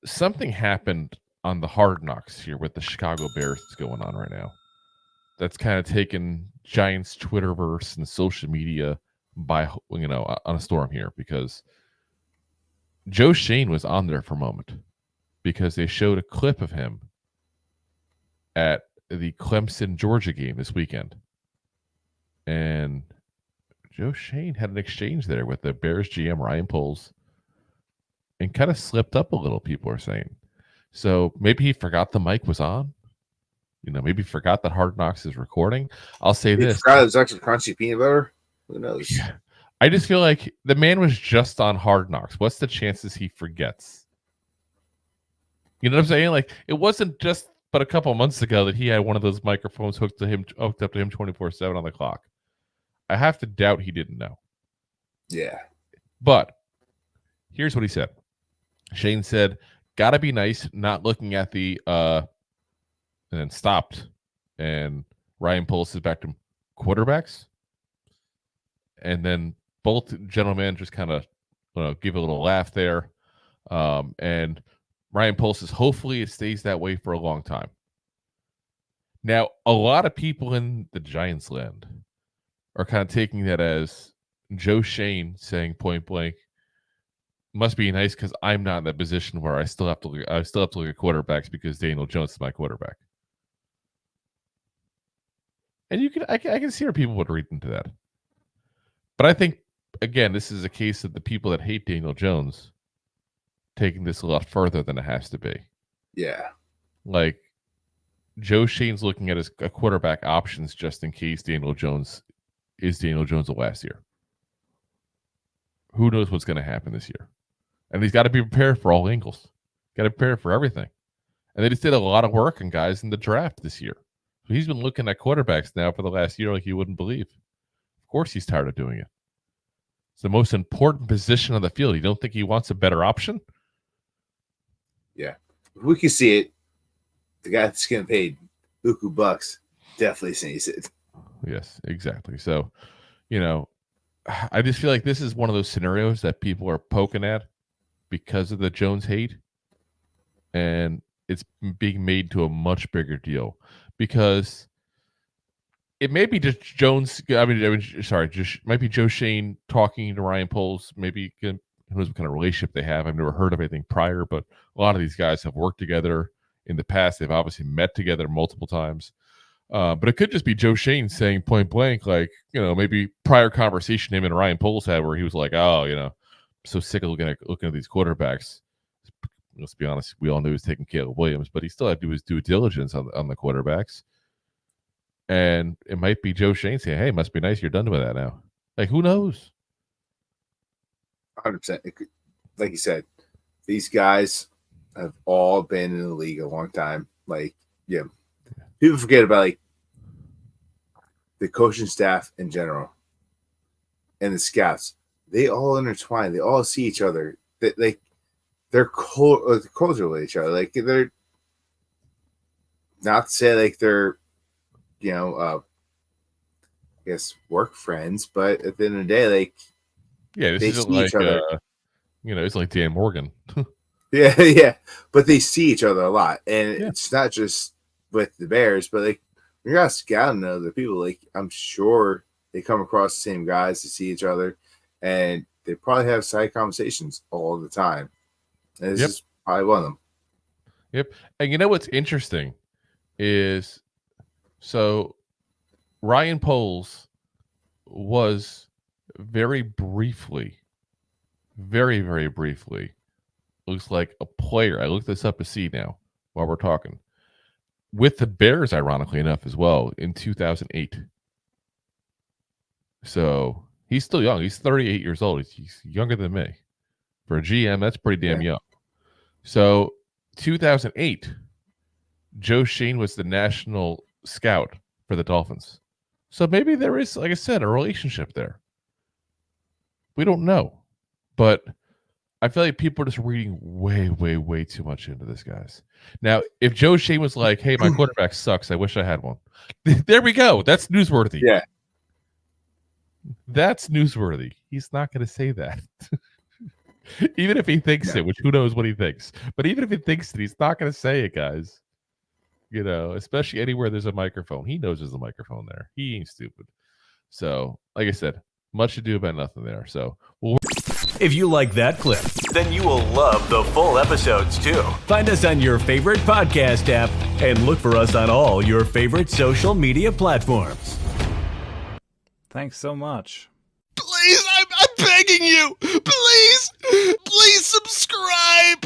something happened on the Hard Knocks here with the Chicago Bears that's going on right now. That's kind of taken Giants Twitterverse and social media by on a storm here, because Joe Schoen was on there for a moment because they showed a clip of him at the Clemson Georgia game this weekend, and Joe Schoen had an exchange there with the Bears GM Ryan Poles and kind of slipped up a little, people are saying. So maybe he forgot the mic was on. Maybe forgot that Hard Knocks is recording. I'll say He this. forgot it was extra crunchy peanut butter. Who knows? Yeah. I just feel like the man was just on Hard Knocks. What's the chances he forgets? You know what I'm saying? Like, it wasn't just but a couple months ago that he had one of those microphones hooked up to him 24/7 on the clock. I have to doubt he didn't know. Yeah. But here's what he said. Shane said, "Gotta be nice, not looking at the and then stopped." And Ryan Poles says back to him, "Quarterbacks?" And then both gentlemen just kind of give a little laugh there. And Ryan Poles says, "Hopefully it stays that way for a long time." Now, a lot of people in the Giants land are kind of taking that as Joe Schoen saying point blank, "Must be nice because I'm not in that position where I still have to look at quarterbacks because Daniel Jones is my quarterback." And I can see where people would read into that. But I think, again, this is a case of the people that hate Daniel Jones taking this a lot further than it has to be. Yeah. Like, Joe Schoen's looking at his quarterback options just in case Daniel Jones is Daniel Jones the last year. Who knows what's going to happen this year? And he's got to be prepared for all angles. Got to prepare for everything. And they just did a lot of work on guys in the draft this year. So he's been looking at quarterbacks now for the last year like you wouldn't believe. Of course he's tired of doing it. It's the most important position on the field. You don't think he wants a better option? Yeah. If we can see it, the guy that's getting paid buku bucks definitely sees it. Yes, exactly. So, I just feel like this is one of those scenarios that people are poking at because of the Jones hate, and it's being made to a much bigger deal because it may be just Jones. Just might be Joe Schoen talking to Ryan Poles. Maybe who knows what kind of relationship they have. I've never heard of anything prior, but a lot of these guys have worked together in the past. They've obviously met together multiple times. But it could just be Joe Schoen saying point blank, like, maybe prior conversation him and Ryan Poles had where he was like, "Oh, I'm so sick of looking at these quarterbacks." Let's be honest, we all knew he was taking Caleb Williams, but he still had to do his due diligence on the quarterbacks. And it might be Joe Schoen saying, "Hey, must be nice you're done with that now." Like, who knows? 100%. Like you said, these guys have all been in the league a long time. Like, yeah. People forget about like the coaching staff in general and the scouts. They all intertwine. They all see each other. They're cultural with each other. Like, they're not to say like they're, I guess work friends, but at the end of the day, like, yeah, this isn't like it's like Dan Morgan. yeah, but they see each other a lot, and it's not just with the Bears, but like when you're out scouting other people, like I'm sure they come across the same guys to see each other, and they probably have side conversations all the time. And this is probably one of them. Yep. And what's interesting is, so Ryan Poles was very briefly, very, very briefly, looks like a player. I looked this up to see now while we're talking. With the Bears, ironically enough, as well, in 2008. So he's still young. He's 38 years old. He's younger than me. For a GM, that's pretty damn young. So 2008, Joe Schoen was the national scout for the Dolphins. So maybe there is, like I said, a relationship there. We don't know. But I feel like people are just reading way, way, way too much into this, guys. Now, if Joe Schoen was like, "Hey, my quarterback sucks. I wish I had one." There we go. That's newsworthy. Yeah. That's newsworthy. He's not going to say that. Even if he thinks Yeah. it, which who knows what he thinks. But even if he thinks it, he's not going to say it, guys. You know, especially anywhere there's a microphone. He knows there's a microphone there. He ain't stupid. So, like I said, much ado about nothing there. So, If you like that clip, then you will love the full episodes too. Find us on your favorite podcast app and look for us on all your favorite social media platforms. Thanks so much. Please, I'm begging you. Please subscribe.